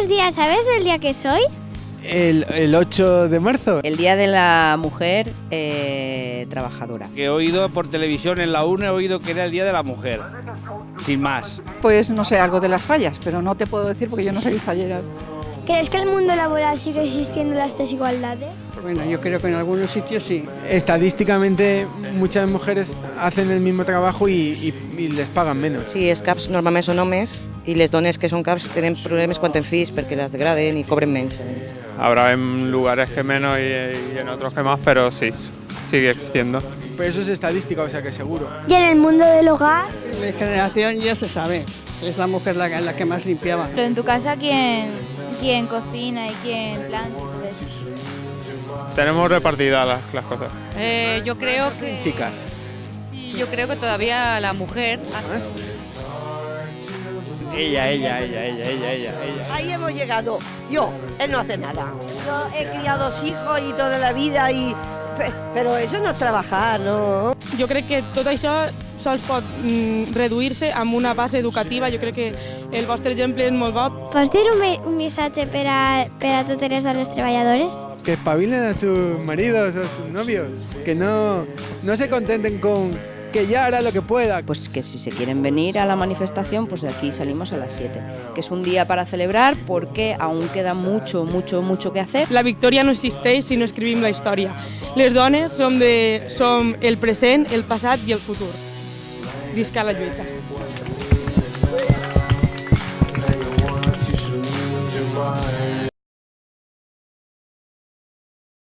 Buenos días, ¿sabes el día que es hoy? El 8 de marzo. El Día de la Mujer Trabajadora. Que he oído por televisión en la 1, he oído que era el Día de la Mujer, sin más. Pues no sé, algo de las fallas, pero no te puedo decir porque yo no soy fallera. ¿Crees que en el mundo laboral sigue existiendo las desigualdades? Bueno, yo creo que en algunos sitios sí. Estadísticamente muchas mujeres hacen el mismo trabajo y les pagan menos. Sí, els caps normalment són homes i les dones que són caps tenen problemes quan tenen fills perquè les degraden i cobren menys. Habrá en lugares que menos y en otros que más, pero sí, sigue existiendo. Pero eso es estadística, o sea que seguro. ¿Y en el mundo del hogar? Mi generación ya se sabe, es la mujer la que más limpiaba. Pero en tu casa, ¿quién cocina y quién plancha? Tenemos repartidas las cosas. Yo creo que... Chicas. Sí, yo creo que todavía la mujer... Ella. Ahí hemos llegado. Él no hace nada. Yo he criado 2 hijos y toda la vida, pero eso no es trabajar, no. Jo crec que tot això sols pot reduir-se amb una base educativa. Jo crec que el vostre exemple és molt bo. Pots dir un missatge per a totes les dones treballadores? Que espabilen a sus maridos o a sus novios. Que no se contenten con que ya hará lo que pueda. Pues que si se quieren venir a la manifestación, pues de aquí salimos a las 7. Que es un día para celebrar porque aún queda mucho que hacer. La victòria no existeix si no escrivim la història. Les dones som el present, el passat i el futur. Visca la lluita.